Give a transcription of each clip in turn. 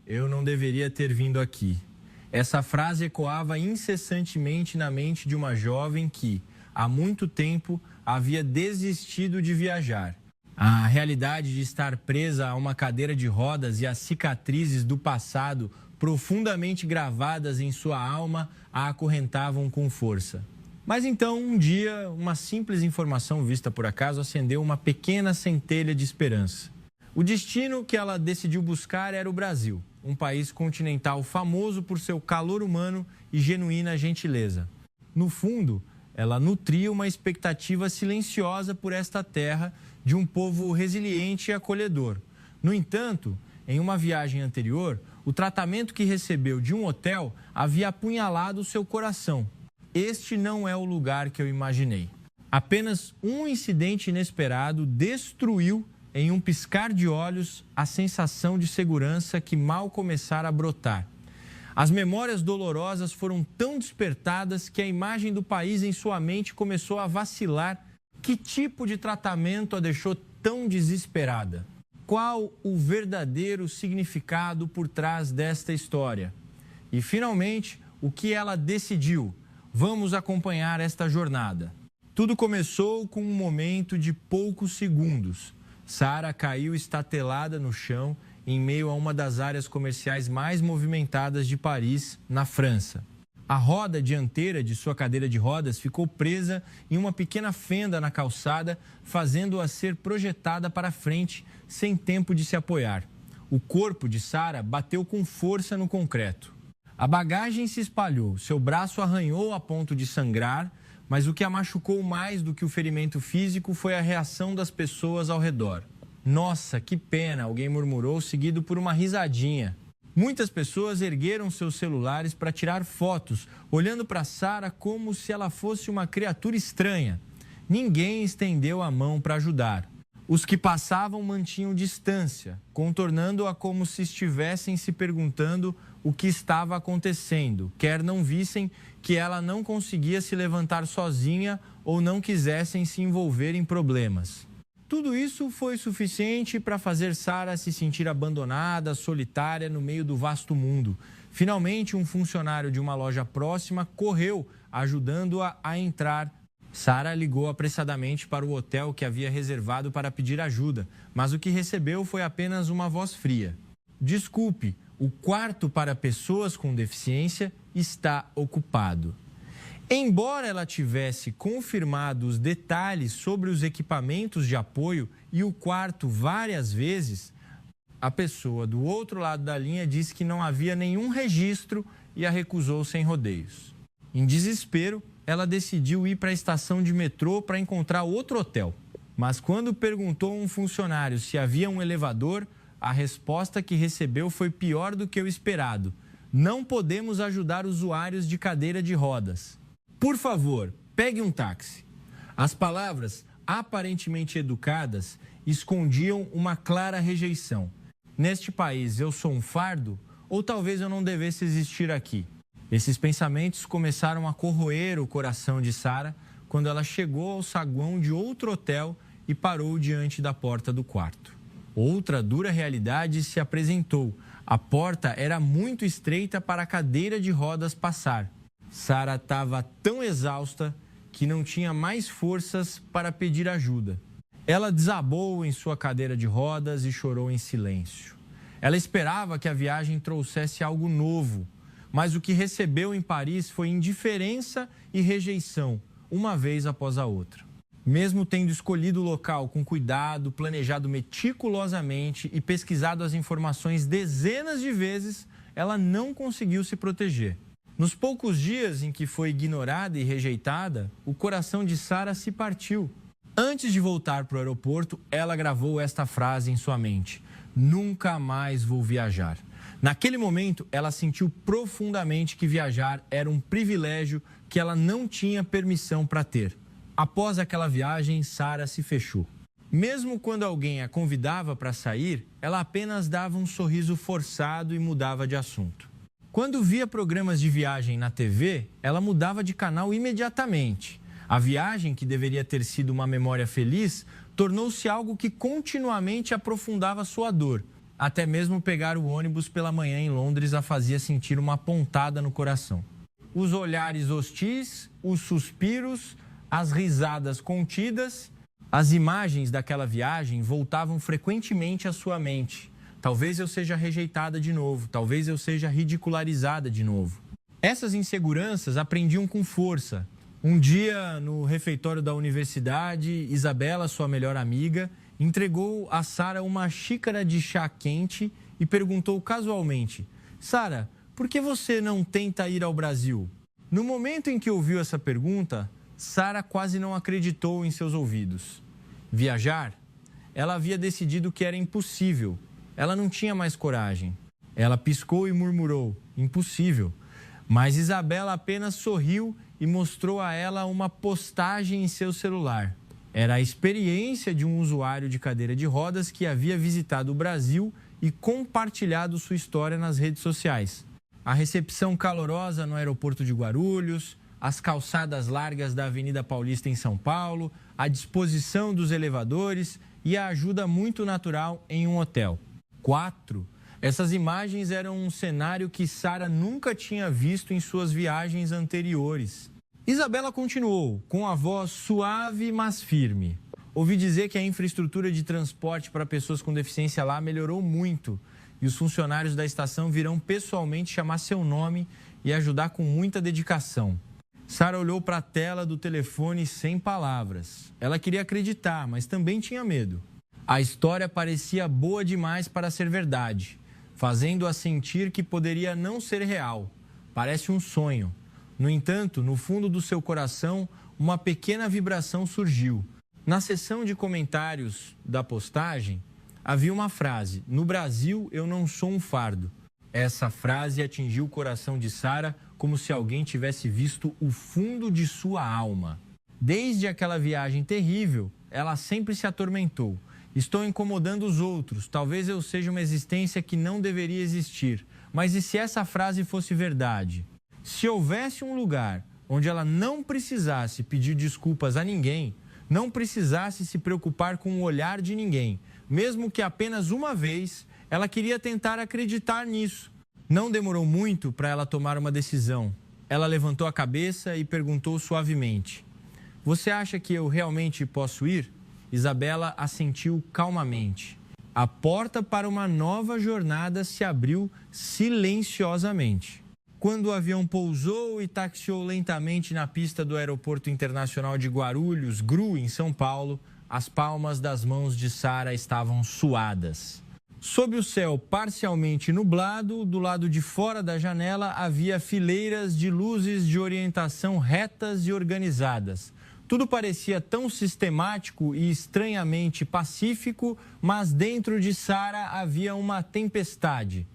eu não deveria ter vindo aqui. Essa frase ecoava incessantemente na mente de uma jovem que, há muito tempo, havia desistido de viajar. A realidade de estar presa a uma cadeira de rodas e as cicatrizes do passado profundamente gravadas em sua alma a acorrentavam com força. Mas então, um dia, uma simples informação vista por acaso acendeu uma pequena centelha de esperança. O destino que ela decidiu buscar era o Brasil, um país continental famoso por seu calor humano e genuína gentileza. No fundo, ela nutria uma expectativa silenciosa por esta terra de um povo resiliente e acolhedor. No entanto, em uma viagem anterior, o tratamento que recebeu de um hotel havia apunhalado seu coração. Este não é o lugar que eu imaginei. Apenas um incidente inesperado destruiu, em um piscar de olhos, a sensação de segurança que mal começara a brotar. As memórias dolorosas foram tão despertadas que a imagem do país em sua mente começou a vacilar. Que tipo de tratamento a deixou tão desesperada? Qual o verdadeiro significado por trás desta história? E, finalmente, o que ela decidiu? Vamos acompanhar esta jornada. Tudo começou com um momento de poucos segundos. Sara caiu estatelada no chão em meio a uma das áreas comerciais mais movimentadas de Paris, na França. A roda dianteira de sua cadeira de rodas ficou presa em uma pequena fenda na calçada, fazendo-a ser projetada para frente, sem tempo de se apoiar. O corpo de Sara bateu com força no concreto. A bagagem se espalhou, seu braço arranhou a ponto de sangrar, mas o que a machucou mais do que o ferimento físico foi a reação das pessoas ao redor. Nossa, que pena, alguém murmurou, seguido por uma risadinha. Muitas pessoas ergueram seus celulares para tirar fotos, olhando para Sara como se ela fosse uma criatura estranha. Ninguém estendeu a mão para ajudar. Os que passavam mantinham distância, contornando-a como se estivessem se perguntando o que estava acontecendo, quer não vissem que ela não conseguia se levantar sozinha ou não quisessem se envolver em problemas. Tudo isso foi suficiente para fazer Sara se sentir abandonada, solitária no meio do vasto mundo. Finalmente, um funcionário de uma loja próxima correu, ajudando-a a entrar. Sara ligou apressadamente para o hotel que havia reservado para pedir ajuda, mas o que recebeu foi apenas uma voz fria. Desculpe, o quarto para pessoas com deficiência está ocupado. Embora ela tivesse confirmado os detalhes sobre os equipamentos de apoio e o quarto várias vezes, a pessoa do outro lado da linha disse que não havia nenhum registro e a recusou sem rodeios. Em desespero, ela decidiu ir para a estação de metrô para encontrar outro hotel. Mas quando perguntou a um funcionário se havia um elevador, a resposta que recebeu foi pior do que o esperado. Não podemos ajudar usuários de cadeira de rodas. Por favor, pegue um táxi. As palavras, aparentemente educadas, escondiam uma clara rejeição. Neste país, eu sou um fardo? Ou talvez eu não devesse existir aqui? Esses pensamentos começaram a corroer o coração de Sara quando ela chegou ao saguão de outro hotel e parou diante da porta do quarto. Outra dura realidade se apresentou. A porta era muito estreita para a cadeira de rodas passar. Sara estava tão exausta que não tinha mais forças para pedir ajuda. Ela desabou em sua cadeira de rodas e chorou em silêncio. Ela esperava que a viagem trouxesse algo novo, mas o que recebeu em Paris foi indiferença e rejeição, uma vez após a outra. Mesmo tendo escolhido o local com cuidado, planejado meticulosamente e pesquisado as informações dezenas de vezes, ela não conseguiu se proteger. Nos poucos dias em que foi ignorada e rejeitada, o coração de Sara se partiu. Antes de voltar para o aeroporto, ela gravou esta frase em sua mente: nunca mais vou viajar. Naquele momento, ela sentiu profundamente que viajar era um privilégio que ela não tinha permissão para ter. Após aquela viagem, Sara se fechou. Mesmo quando alguém a convidava para sair, ela apenas dava um sorriso forçado e mudava de assunto. Quando via programas de viagem na TV, ela mudava de canal imediatamente. A viagem, que deveria ter sido uma memória feliz, tornou-se algo que continuamente aprofundava sua dor. Até mesmo pegar o ônibus pela manhã em Londres a fazia sentir uma pontada no coração. Os olhares hostis, os suspiros, as risadas contidas, as imagens daquela viagem voltavam frequentemente à sua mente. Talvez eu seja rejeitada de novo, talvez eu seja ridicularizada de novo. Essas inseguranças aprendiam com força. Um dia, no refeitório da universidade, Isabela, sua melhor amiga, entregou a Sara uma xícara de chá quente e perguntou casualmente: Sara, por que você não tenta ir ao Brasil? No momento em que ouviu essa pergunta, Sara quase não acreditou em seus ouvidos. Viajar? Ela havia decidido que era impossível. Ela não tinha mais coragem. Ela piscou e murmurou: impossível. Mas Isabela apenas sorriu e mostrou a ela uma postagem em seu celular. Era a experiência de um usuário de cadeira de rodas que havia visitado o Brasil e compartilhado sua história nas redes sociais. A recepção calorosa no aeroporto de Guarulhos, as calçadas largas da Avenida Paulista em São Paulo, a disposição dos elevadores e a ajuda muito natural em um hotel. 4. Essas imagens eram um cenário que Sara nunca tinha visto em suas viagens anteriores. Isabela continuou, com a voz suave, mas firme. Ouvi dizer que a infraestrutura de transporte para pessoas com deficiência lá melhorou muito e os funcionários da estação virão pessoalmente chamar seu nome e ajudar com muita dedicação. Sara olhou para a tela do telefone sem palavras. Ela queria acreditar, mas também tinha medo. A história parecia boa demais para ser verdade, fazendo-a sentir que poderia não ser real. Parece um sonho. No entanto, no fundo do seu coração, uma pequena vibração surgiu. Na seção de comentários da postagem, havia uma frase: no Brasil, eu não sou um fardo. Essa frase atingiu o coração de Sara como se alguém tivesse visto o fundo de sua alma. Desde aquela viagem terrível, ela sempre se atormentou. Estou incomodando os outros, talvez eu seja uma existência que não deveria existir. Mas e se essa frase fosse verdade? Se houvesse um lugar onde ela não precisasse pedir desculpas a ninguém, não precisasse se preocupar com o olhar de ninguém, mesmo que apenas uma vez, ela queria tentar acreditar nisso. Não demorou muito para ela tomar uma decisão. Ela levantou a cabeça e perguntou suavemente: você acha que eu realmente posso ir? Isabela assentiu calmamente. A porta para uma nova jornada se abriu silenciosamente. Quando o avião pousou e taxiou lentamente na pista do Aeroporto Internacional de Guarulhos, GRU, em São Paulo, as palmas das mãos de Sara estavam suadas. Sob o céu parcialmente nublado, do lado de fora da janela havia fileiras de luzes de orientação retas e organizadas. Tudo parecia tão sistemático e estranhamente pacífico, mas dentro de Sara havia uma tempestade.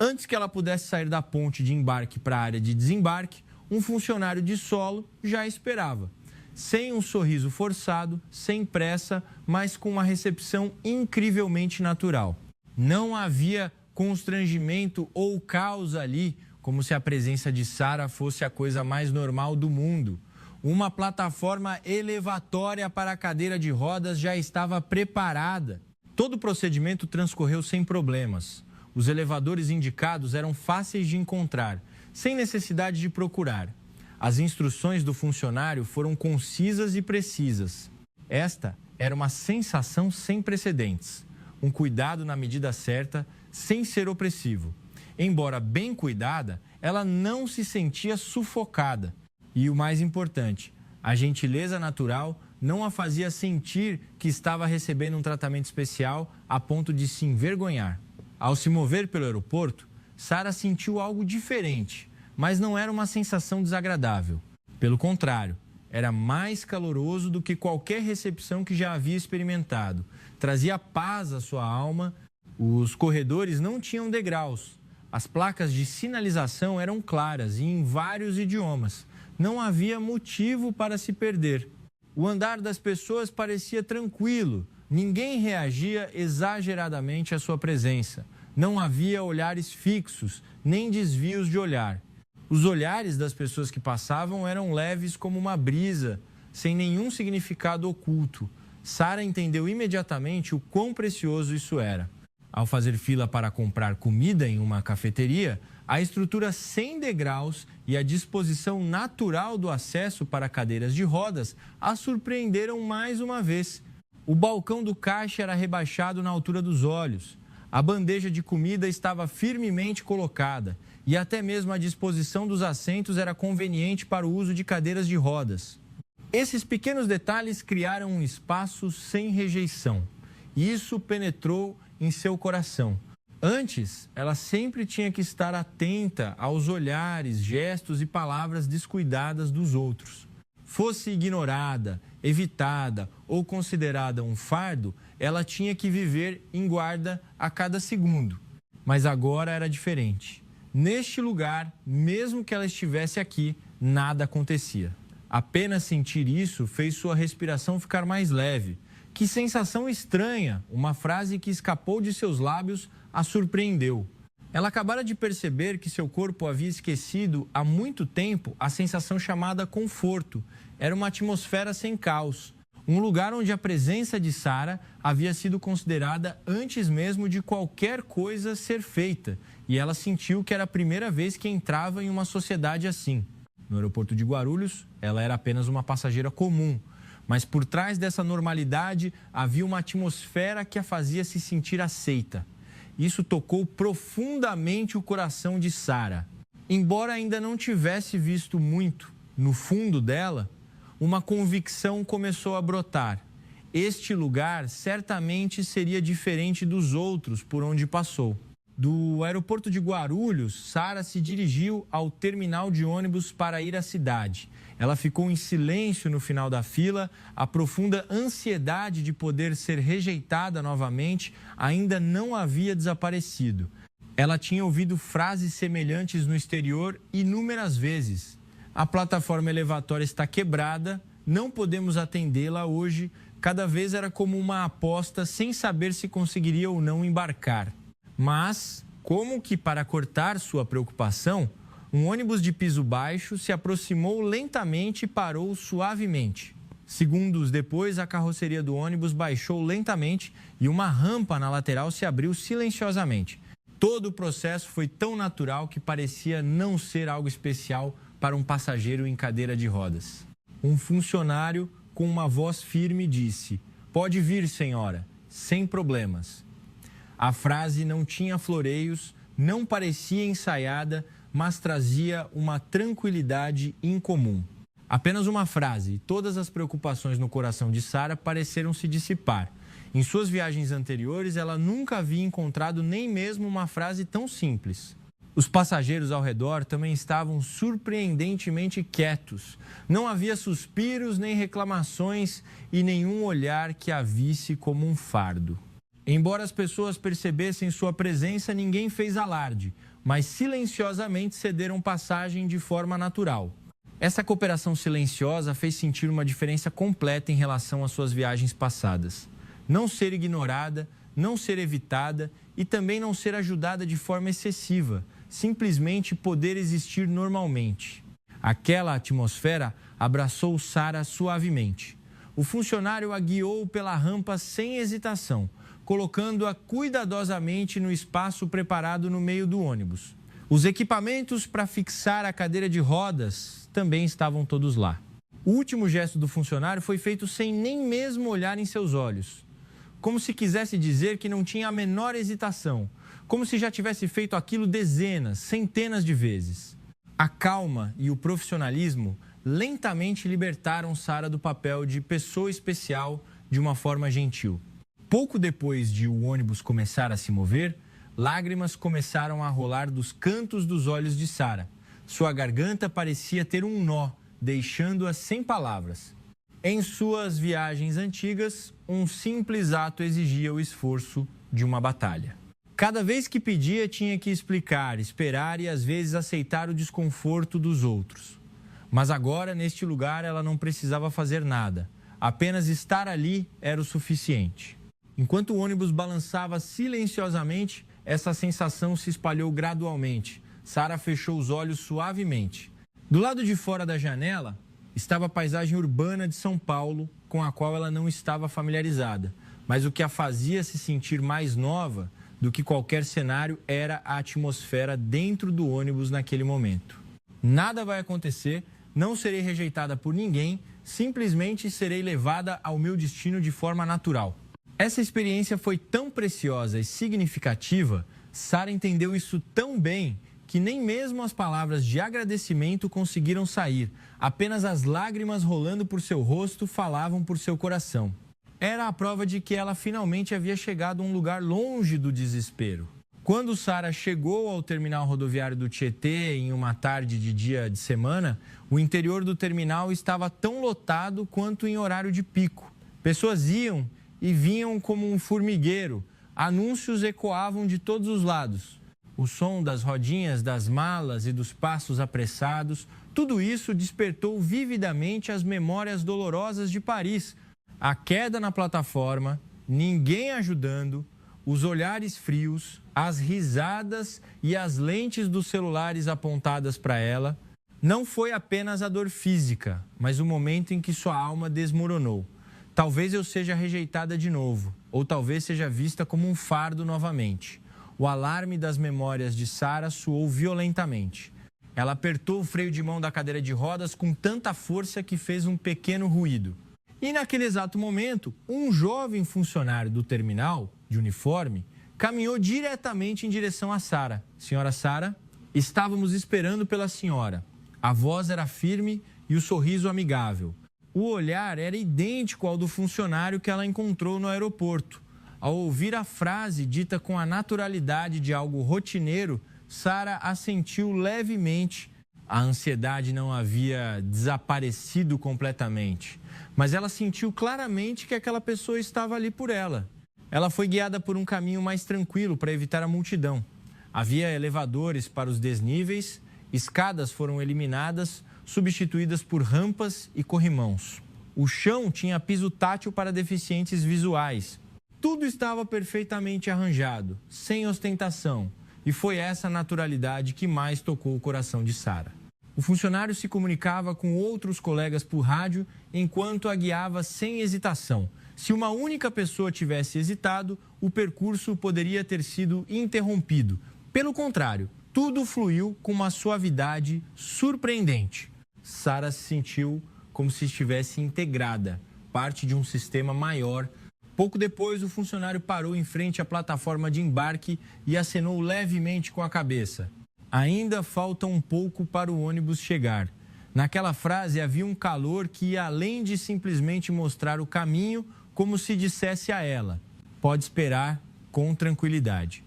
Antes que ela pudesse sair da ponte de embarque para a área de desembarque, um funcionário de solo já esperava. Sem um sorriso forçado, sem pressa, mas com uma recepção incrivelmente natural. Não havia constrangimento ou caos ali, como se a presença de Sara fosse a coisa mais normal do mundo. Uma plataforma elevatória para a cadeira de rodas já estava preparada. Todo o procedimento transcorreu sem problemas. Os elevadores indicados eram fáceis de encontrar, sem necessidade de procurar. As instruções do funcionário foram concisas e precisas. Esta era uma sensação sem precedentes. Um cuidado na medida certa, sem ser opressivo. Embora bem cuidada, ela não se sentia sufocada. E o mais importante, a gentileza natural não a fazia sentir que estava recebendo um tratamento especial a ponto de se envergonhar. Ao se mover pelo aeroporto, Sara sentiu algo diferente, mas não era uma sensação desagradável. Pelo contrário, era mais caloroso do que qualquer recepção que já havia experimentado. Trazia paz à sua alma. Os corredores não tinham degraus. As placas de sinalização eram claras e em vários idiomas. Não havia motivo para se perder. O andar das pessoas parecia tranquilo. Ninguém reagia exageradamente à sua presença. Não havia olhares fixos, nem desvios de olhar. Os olhares das pessoas que passavam eram leves como uma brisa, sem nenhum significado oculto. Sara entendeu imediatamente o quão precioso isso era. Ao fazer fila para comprar comida em uma cafeteria, a estrutura sem degraus e a disposição natural do acesso para cadeiras de rodas a surpreenderam mais uma vez. O balcão do caixa era rebaixado na altura dos olhos. A bandeja de comida estava firmemente colocada e até mesmo a disposição dos assentos era conveniente para o uso de cadeiras de rodas. Esses pequenos detalhes criaram um espaço sem rejeição. E isso penetrou em seu coração. Antes, ela sempre tinha que estar atenta aos olhares, gestos e palavras descuidadas dos outros. Fosse ignorada, evitada ou considerada um fardo, ela tinha que viver em guarda a cada segundo. Mas agora era diferente. Neste lugar, mesmo que ela estivesse aqui, nada acontecia. Apenas sentir isso fez sua respiração ficar mais leve. Que sensação estranha! Uma frase que escapou de seus lábios a surpreendeu. Ela acabara de perceber que seu corpo havia esquecido há muito tempo a sensação chamada conforto. Era uma atmosfera sem caos. Um lugar onde a presença de Sara havia sido considerada antes mesmo de qualquer coisa ser feita. E ela sentiu que era a primeira vez que entrava em uma sociedade assim. No aeroporto de Guarulhos, ela era apenas uma passageira comum. Mas por trás dessa normalidade havia uma atmosfera que a fazia se sentir aceita. Isso tocou profundamente o coração de Sara. Embora ainda não tivesse visto muito, no fundo dela, uma convicção começou a brotar. Este lugar certamente seria diferente dos outros por onde passou. Do aeroporto de Guarulhos, Sara se dirigiu ao terminal de ônibus para ir à cidade. Ela ficou em silêncio no final da fila. A profunda ansiedade de poder ser rejeitada novamente ainda não havia desaparecido. Ela tinha ouvido frases semelhantes no exterior inúmeras vezes. A plataforma elevatória está quebrada, não podemos atendê-la hoje. Cada vez era como uma aposta sem saber se conseguiria ou não embarcar. Mas, como que para cortar sua preocupação, um ônibus de piso baixo se aproximou lentamente e parou suavemente. Segundos depois, a carroceria do ônibus baixou lentamente e uma rampa na lateral se abriu silenciosamente. Todo o processo foi tão natural que parecia não ser algo especial para um passageiro em cadeira de rodas. Um funcionário, com uma voz firme, disse: "Pode vir, senhora, sem problemas." A frase não tinha floreios, não parecia ensaiada, mas trazia uma tranquilidade incomum. Apenas uma frase, e todas as preocupações no coração de Sara pareceram se dissipar. Em suas viagens anteriores, ela nunca havia encontrado nem mesmo uma frase tão simples. Os passageiros ao redor também estavam surpreendentemente quietos. Não havia suspiros nem reclamações e nenhum olhar que a visse como um fardo. Embora as pessoas percebessem sua presença, ninguém fez alarde, mas silenciosamente cederam passagem de forma natural. Essa cooperação silenciosa fez sentir uma diferença completa em relação às suas viagens passadas. Não ser ignorada, não ser evitada e também não ser ajudada de forma excessiva, simplesmente poder existir normalmente. Aquela atmosfera abraçou Sara suavemente. O funcionário a guiou pela rampa sem hesitação, colocando-a cuidadosamente no espaço preparado no meio do ônibus. Os equipamentos para fixar a cadeira de rodas também estavam todos lá. O último gesto do funcionário foi feito sem nem mesmo olhar em seus olhos, como se quisesse dizer que não tinha a menor hesitação, como se já tivesse feito aquilo dezenas, centenas de vezes. A calma e o profissionalismo lentamente libertaram Sara do papel de pessoa especial de uma forma gentil. Pouco depois de o ônibus começar a se mover, lágrimas começaram a rolar dos cantos dos olhos de Sara. Sua garganta parecia ter um nó, deixando-a sem palavras. Em suas viagens antigas, um simples ato exigia o esforço de uma batalha. Cada vez que pedia, tinha que explicar, esperar e às vezes aceitar o desconforto dos outros. Mas agora, neste lugar, ela não precisava fazer nada. Apenas estar ali era o suficiente. Enquanto o ônibus balançava silenciosamente, essa sensação se espalhou gradualmente. Sara fechou os olhos suavemente. Do lado de fora da janela estava a paisagem urbana de São Paulo, com a qual ela não estava familiarizada. Mas o que a fazia se sentir mais nova do que qualquer cenário era a atmosfera dentro do ônibus naquele momento. Nada vai acontecer, não serei rejeitada por ninguém, simplesmente serei levada ao meu destino de forma natural. Essa experiência foi tão preciosa e significativa, Sara entendeu isso tão bem que nem mesmo as palavras de agradecimento conseguiram sair. Apenas as lágrimas rolando por seu rosto falavam por seu coração. Era a prova de que ela finalmente havia chegado a um lugar longe do desespero. Quando Sara chegou ao terminal rodoviário do Tietê em uma tarde de dia de semana, o interior do terminal estava tão lotado quanto em horário de pico. Pessoas iam e vinham como um formigueiro. Anúncios ecoavam de todos os lados. O som das rodinhas das malas e dos passos apressados, tudo isso despertou vividamente as memórias dolorosas de Paris. A queda na plataforma, ninguém ajudando, os olhares frios, as risadas e as lentes dos celulares apontadas para ela. Não foi apenas a dor física, mas o momento em que sua alma desmoronou. Talvez eu seja rejeitada de novo, ou talvez seja vista como um fardo novamente. O alarme das memórias de Sara soou violentamente. Ela apertou o freio de mão da cadeira de rodas com tanta força que fez um pequeno ruído. E naquele exato momento, um jovem funcionário do terminal, de uniforme, caminhou diretamente em direção a Sara. Senhora Sara, estávamos esperando pela senhora. A voz era firme e o sorriso amigável. O olhar era idêntico ao do funcionário que ela encontrou no aeroporto. Ao ouvir a frase dita com a naturalidade de algo rotineiro, Sara assentiu levemente. A ansiedade não havia desaparecido completamente, mas ela sentiu claramente que aquela pessoa estava ali por ela. Ela foi guiada por um caminho mais tranquilo para evitar a multidão. Havia elevadores para os desníveis, escadas foram eliminadas, substituídas por rampas e corrimãos. O chão tinha piso tátil para deficientes visuais. Tudo estava perfeitamente arranjado, sem ostentação, e foi essa naturalidade que mais tocou o coração de Sara. O funcionário se comunicava com outros colegas por rádio enquanto a guiava sem hesitação. Se uma única pessoa tivesse hesitado, o percurso poderia ter sido interrompido. Pelo contrário, tudo fluiu com uma suavidade surpreendente. Sara se sentiu como se estivesse integrada, parte de um sistema maior. Pouco depois, o funcionário parou em frente à plataforma de embarque e acenou levemente com a cabeça. Ainda falta um pouco para o ônibus chegar. Naquela frase havia um calor que ia além de simplesmente mostrar o caminho, como se dissesse a ela: pode esperar com tranquilidade.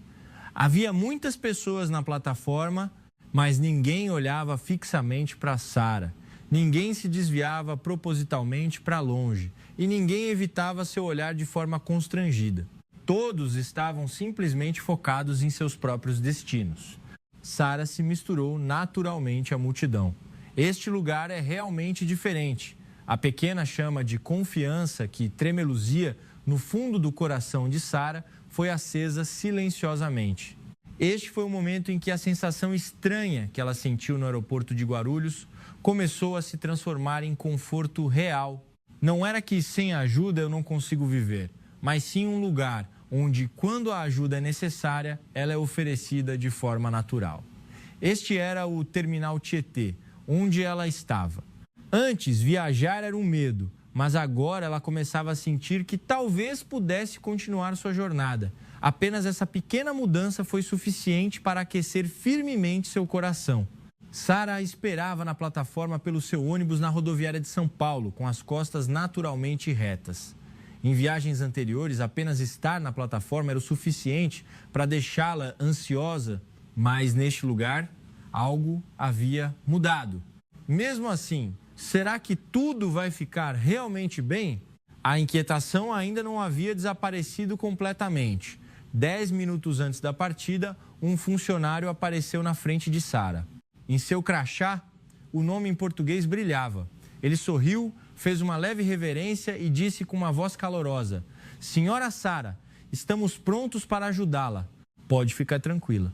Havia muitas pessoas na plataforma, mas ninguém olhava fixamente para Sara. Ninguém se desviava propositalmente para longe e ninguém evitava seu olhar de forma constrangida. Todos estavam simplesmente focados em seus próprios destinos. Sara se misturou naturalmente à multidão. Este lugar é realmente diferente. A pequena chama de confiança que tremeluzia no fundo do coração de Sara foi acesa silenciosamente. Este foi o momento em que a sensação estranha que ela sentiu no aeroporto de Guarulhos começou a se transformar em conforto real. Não era que sem ajuda eu não consigo viver, mas sim um lugar onde, quando a ajuda é necessária, ela é oferecida de forma natural. Este era o terminal Tietê, onde ela estava. Antes, viajar era um medo, mas agora ela começava a sentir que talvez pudesse continuar sua jornada. Apenas essa pequena mudança foi suficiente para aquecer firmemente seu coração. Sara esperava na plataforma pelo seu ônibus na rodoviária de São Paulo, com as costas naturalmente retas. Em viagens anteriores, apenas estar na plataforma era o suficiente para deixá-la ansiosa, mas neste lugar, algo havia mudado. Mesmo assim, será que tudo vai ficar realmente bem? A inquietação ainda não havia desaparecido completamente. 10 minutos antes da partida, um funcionário apareceu na frente de Sara. Em seu crachá, o nome em português brilhava. Ele sorriu, fez uma leve reverência e disse com uma voz calorosa: Senhora Sara, estamos prontos para ajudá-la. Pode ficar tranquila.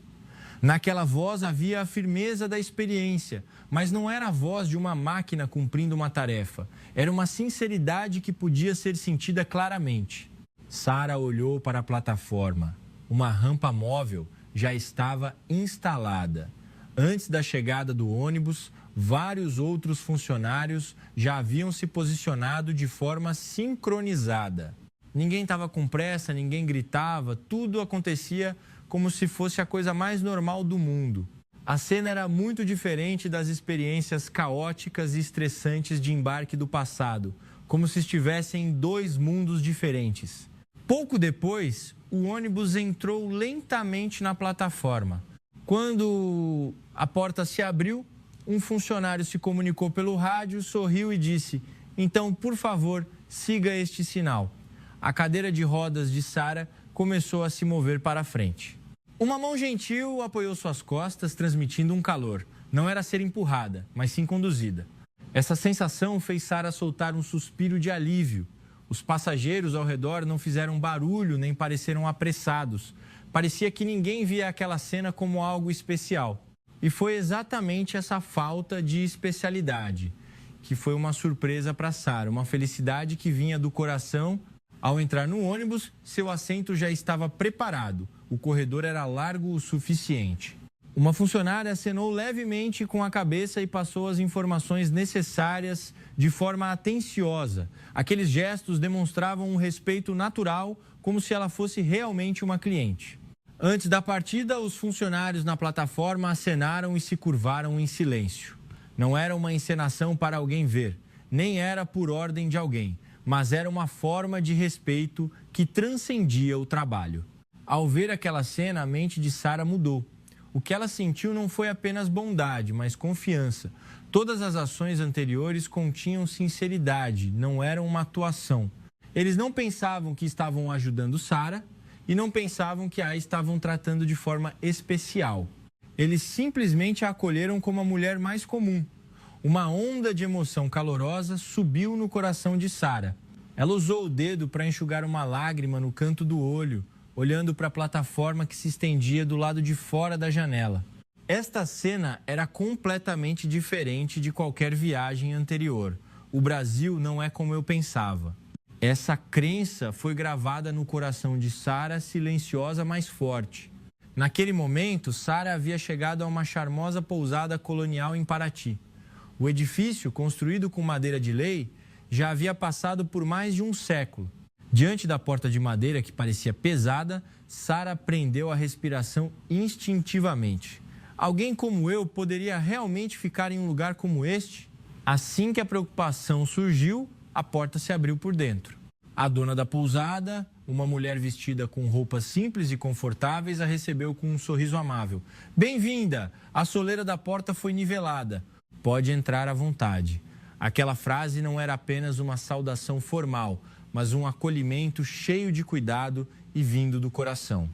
Naquela voz havia a firmeza da experiência, mas não era a voz de uma máquina cumprindo uma tarefa. Era uma sinceridade que podia ser sentida claramente. Sara olhou para a plataforma. Uma rampa móvel já estava instalada. Antes da chegada do ônibus, vários outros funcionários já haviam se posicionado de forma sincronizada. Ninguém estava com pressa, ninguém gritava, tudo acontecia como se fosse a coisa mais normal do mundo. A cena era muito diferente das experiências caóticas e estressantes de embarque do passado, como se estivessem em dois mundos diferentes. Pouco depois, o ônibus entrou lentamente na plataforma. Quando a porta se abriu, um funcionário se comunicou pelo rádio, sorriu e disse: "Então, por favor, siga este sinal." A cadeira de rodas de Sara começou a se mover para frente. Uma mão gentil apoiou suas costas, transmitindo um calor. Não era ser empurrada, mas sim conduzida. Essa sensação fez Sara soltar um suspiro de alívio. Os passageiros ao redor não fizeram barulho nem pareceram apressados. Parecia que ninguém via aquela cena como algo especial. E foi exatamente essa falta de especialidade que foi uma surpresa para Sara, uma felicidade que vinha do coração. Ao entrar no ônibus, seu assento já estava preparado. O corredor era largo o suficiente. Uma funcionária acenou levemente com a cabeça e passou as informações necessárias de forma atenciosa. Aqueles gestos demonstravam um respeito natural, como se ela fosse realmente uma cliente. Antes da partida, os funcionários na plataforma acenaram e se curvaram em silêncio. Não era uma encenação para alguém ver, nem era por ordem de alguém, mas era uma forma de respeito que transcendia o trabalho. Ao ver aquela cena, a mente de Sara mudou. O que ela sentiu não foi apenas bondade, mas confiança. Todas as ações anteriores continham sinceridade, não eram uma atuação. Eles não pensavam que estavam ajudando Sara e não pensavam que a estavam tratando de forma especial. Eles simplesmente a acolheram como a mulher mais comum. Uma onda de emoção calorosa subiu no coração de Sara. Ela usou o dedo para enxugar uma lágrima no canto do olho, olhando para a plataforma que se estendia do lado de fora da janela. Esta cena era completamente diferente de qualquer viagem anterior. O Brasil não é como eu pensava. Essa crença foi gravada no coração de Sara, silenciosa, mas forte. Naquele momento, Sara havia chegado a uma charmosa pousada colonial em Paraty. O edifício, construído com madeira de lei, já havia passado por mais de um século. Diante da porta de madeira que parecia pesada, Sara prendeu a respiração instintivamente. Alguém como eu poderia realmente ficar em um lugar como este? Assim que a preocupação surgiu, a porta se abriu por dentro. A dona da pousada, uma mulher vestida com roupas simples e confortáveis, a recebeu com um sorriso amável. "Bem-vinda! A soleira da porta foi nivelada. Pode entrar à vontade." Aquela frase não era apenas uma saudação formal, mas um acolhimento cheio de cuidado e vindo do coração.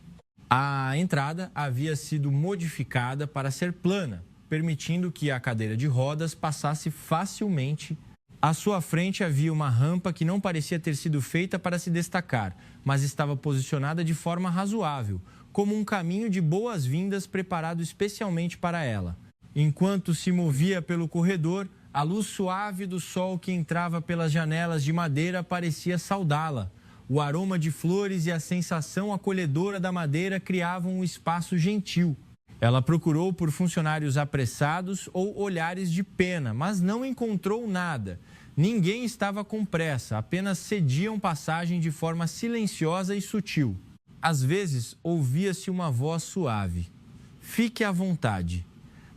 A entrada havia sido modificada para ser plana, permitindo que a cadeira de rodas passasse facilmente. À sua frente havia uma rampa que não parecia ter sido feita para se destacar, mas estava posicionada de forma razoável, como um caminho de boas-vindas preparado especialmente para ela. Enquanto se movia pelo corredor, a luz suave do sol que entrava pelas janelas de madeira parecia saudá-la. O aroma de flores e a sensação acolhedora da madeira criavam um espaço gentil. Ela procurou por funcionários apressados ou olhares de pena, mas não encontrou nada. Ninguém estava com pressa, apenas cediam passagem de forma silenciosa e sutil. Às vezes, ouvia-se uma voz suave. "Fique à vontade."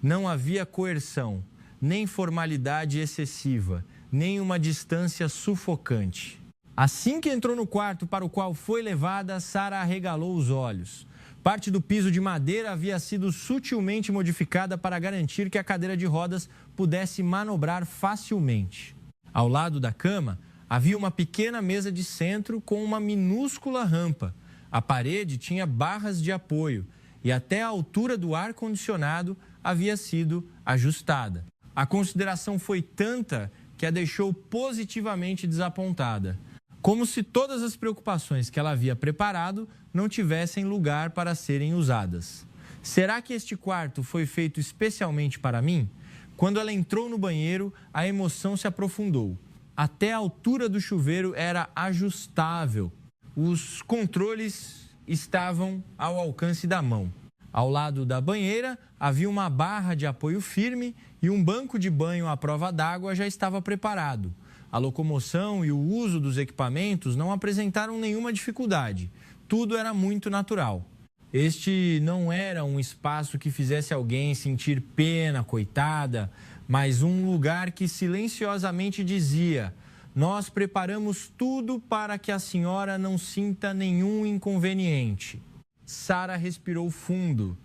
Não havia coerção, nem formalidade excessiva, nem uma distância sufocante. Assim que entrou no quarto para o qual foi levada, Sara arregalou os olhos. Parte do piso de madeira havia sido sutilmente modificada para garantir que a cadeira de rodas pudesse manobrar facilmente. Ao lado da cama, havia uma pequena mesa de centro com uma minúscula rampa. A parede tinha barras de apoio e até a altura do ar-condicionado havia sido ajustada. A consideração foi tanta que a deixou positivamente desapontada, como se todas as preocupações que ela havia preparado não tivessem lugar para serem usadas. Será que este quarto foi feito especialmente para mim? Quando ela entrou no banheiro, a emoção se aprofundou. Até a altura do chuveiro era ajustável. Os controles estavam ao alcance da mão. Ao lado da banheira havia uma barra de apoio firme e um banco de banho à prova d'água já estava preparado. A locomoção e o uso dos equipamentos não apresentaram nenhuma dificuldade. Tudo era muito natural. Este não era um espaço que fizesse alguém sentir pena, coitada, mas um lugar que silenciosamente dizia: nós preparamos tudo para que a senhora não sinta nenhum inconveniente. Sara respirou fundo.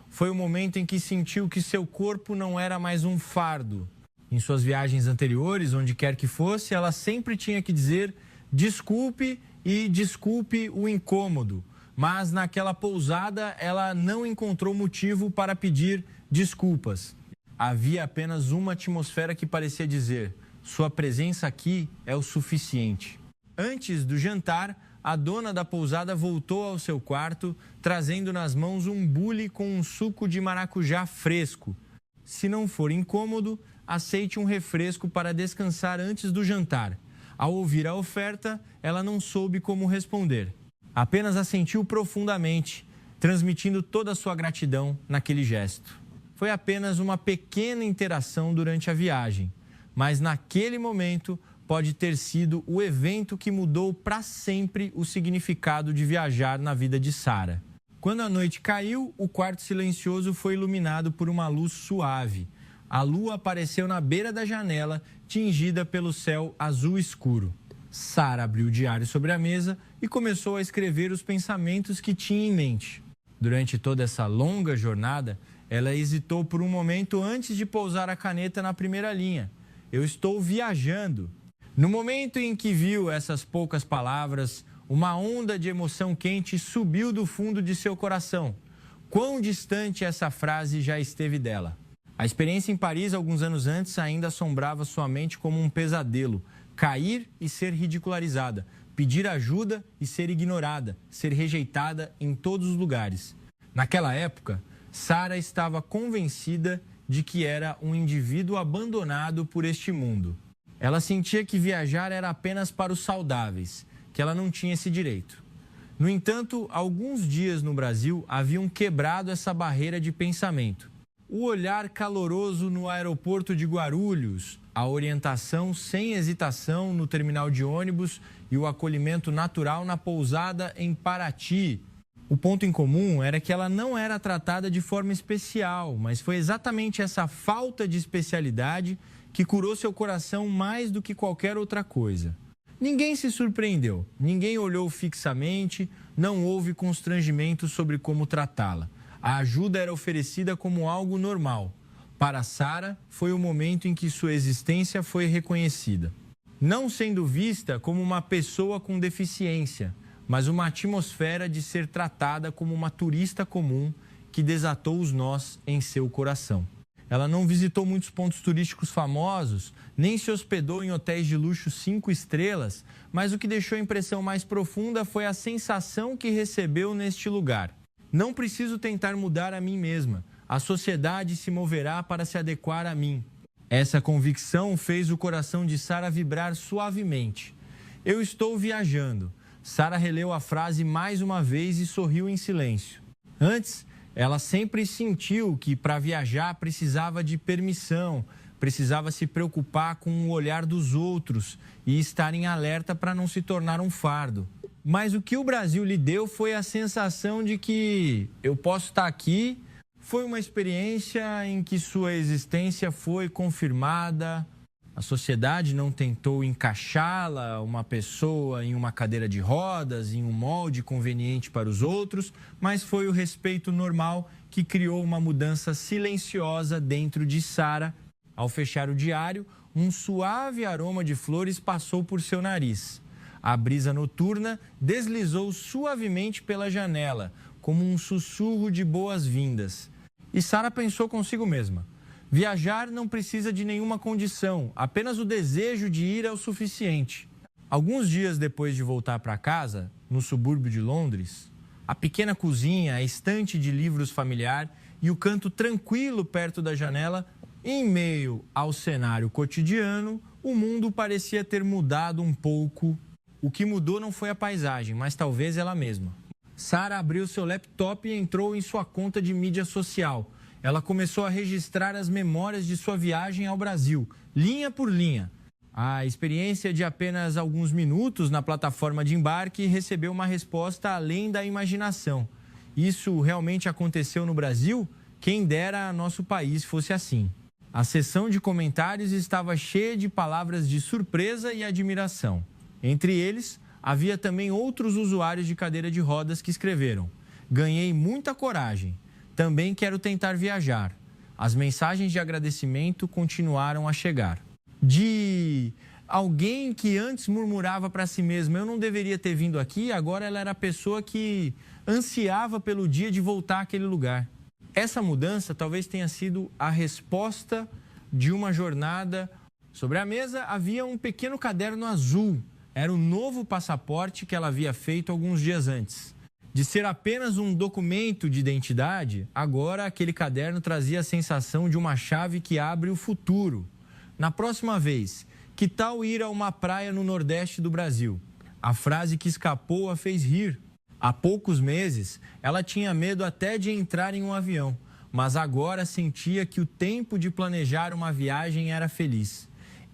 Foi o momento em que sentiu que seu corpo não era mais um fardo. Em suas viagens anteriores, onde quer que fosse, ela sempre tinha que dizer desculpe e desculpe o incômodo. Mas naquela pousada, ela não encontrou motivo para pedir desculpas. Havia apenas uma atmosfera que parecia dizer: sua presença aqui é o suficiente. Antes do jantar, a dona da pousada voltou ao seu quarto, trazendo nas mãos um bule com um suco de maracujá fresco. Se não for incômodo, aceite um refresco para descansar antes do jantar. Ao ouvir a oferta, ela não soube como responder. Apenas assentiu profundamente, transmitindo toda a sua gratidão naquele gesto. Foi apenas uma pequena interação durante a viagem, mas naquele momento pode ter sido o evento que mudou para sempre o significado de viajar na vida de Sara. Quando a noite caiu, o quarto silencioso foi iluminado por uma luz suave. A lua apareceu na beira da janela, tingida pelo céu azul escuro. Sara abriu o diário sobre a mesa e começou a escrever os pensamentos que tinha em mente. Durante toda essa longa jornada, ela hesitou por um momento antes de pousar a caneta na primeira linha. Eu estou viajando. No momento em que viu essas poucas palavras, uma onda de emoção quente subiu do fundo de seu coração. Quão distante essa frase já esteve dela. A experiência em Paris, alguns anos antes, ainda assombrava sua mente como um pesadelo. Cair e ser ridicularizada, pedir ajuda e ser ignorada, ser rejeitada em todos os lugares. Naquela época, Sara estava convencida de que era um indivíduo abandonado por este mundo. Ela sentia que viajar era apenas para os saudáveis, que ela não tinha esse direito. No entanto, alguns dias no Brasil haviam quebrado essa barreira de pensamento. O olhar caloroso no aeroporto de Guarulhos, a orientação sem hesitação no terminal de ônibus e o acolhimento natural na pousada em Paraty. O ponto em comum era que ela não era tratada de forma especial, mas foi exatamente essa falta de especialidade que curou seu coração mais do que qualquer outra coisa. Ninguém se surpreendeu, ninguém olhou fixamente, não houve constrangimento sobre como tratá-la. A ajuda era oferecida como algo normal. Para Sara, foi o momento em que sua existência foi reconhecida. Não sendo vista como uma pessoa com deficiência, mas uma atmosfera de ser tratada como uma turista comum que desatou os nós em seu coração. Ela não visitou muitos pontos turísticos famosos, nem se hospedou em hotéis de luxo 5 estrelas, mas o que deixou a impressão mais profunda foi a sensação que recebeu neste lugar. Não preciso tentar mudar a mim mesma. A sociedade se moverá para se adequar a mim. Essa convicção fez o coração de Sara vibrar suavemente. Eu estou viajando. Sara releu a frase mais uma vez e sorriu em silêncio. Antes, ela sempre sentiu que para viajar precisava de permissão, precisava se preocupar com o olhar dos outros e estar em alerta para não se tornar um fardo. Mas o que o Brasil lhe deu foi a sensação de que eu posso estar aqui. Foi uma experiência em que sua existência foi confirmada. A sociedade não tentou encaixá-la, uma pessoa em uma cadeira de rodas, em um molde conveniente para os outros, mas foi o respeito normal que criou uma mudança silenciosa dentro de Sara. Ao fechar o diário, um suave aroma de flores passou por seu nariz. A brisa noturna deslizou suavemente pela janela, como um sussurro de boas-vindas. E Sara pensou consigo mesma: viajar não precisa de nenhuma condição, apenas o desejo de ir é o suficiente. Alguns dias depois de voltar para casa, no subúrbio de Londres, a pequena cozinha, a estante de livros familiar e o canto tranquilo perto da janela, em meio ao cenário cotidiano, o mundo parecia ter mudado um pouco. O que mudou não foi a paisagem, mas talvez ela mesma. Sara abriu seu laptop e entrou em sua conta de mídia social. Ela começou a registrar as memórias de sua viagem ao Brasil, linha por linha. A experiência de apenas alguns minutos na plataforma de embarque recebeu uma resposta além da imaginação. Isso realmente aconteceu no Brasil? Quem dera nosso país fosse assim. A seção de comentários estava cheia de palavras de surpresa e admiração. Entre eles, havia também outros usuários de cadeira de rodas que escreveram: ganhei muita coragem, também quero tentar viajar. As mensagens de agradecimento continuaram a chegar. De alguém que antes murmurava para si mesmo: eu não deveria ter vindo aqui, agora ela era a pessoa que ansiava pelo dia de voltar àquele lugar. Essa mudança talvez tenha sido a resposta de uma jornada. Sobre a mesa havia um pequeno caderno azul. Era o novo passaporte que ela havia feito alguns dias antes. De ser apenas um documento de identidade, agora aquele caderno trazia a sensação de uma chave que abre o futuro. Na próxima vez, que tal ir a uma praia no Nordeste do Brasil? A frase que escapou a fez rir. Há poucos meses, ela tinha medo até de entrar em um avião, mas agora sentia que o tempo de planejar uma viagem era feliz.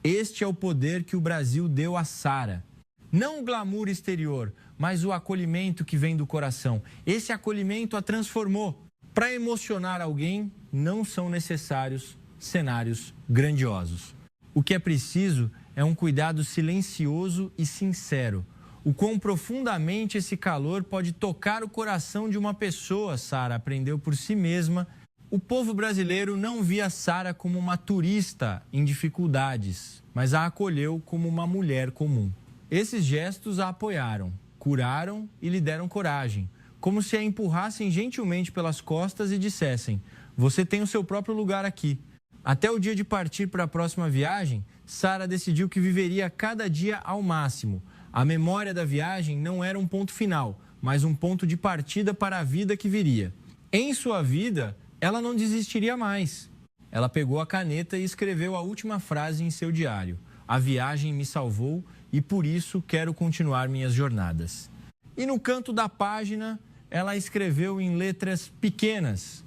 Este é o poder que o Brasil deu a Sara. Não o glamour exterior, mas o acolhimento que vem do coração. Esse acolhimento a transformou. Para emocionar alguém, não são necessários cenários grandiosos. O que é preciso é um cuidado silencioso e sincero. O quão profundamente esse calor pode tocar o coração de uma pessoa, Sara aprendeu por si mesma. O povo brasileiro não via Sara como uma turista em dificuldades, mas a acolheu como uma mulher comum. Esses gestos a apoiaram, curaram e lhe deram coragem, como se a empurrassem gentilmente pelas costas e dissessem: você tem o seu próprio lugar aqui. Até o dia de partir para a próxima viagem, Sara decidiu que viveria cada dia ao máximo. A memória da viagem não era um ponto final, mas um ponto de partida para a vida que viria. Em sua vida, ela não desistiria mais. Ela pegou a caneta e escreveu a última frase em seu diário: a viagem me salvou e por isso quero continuar minhas jornadas. E no canto da página, ela escreveu em letras pequenas: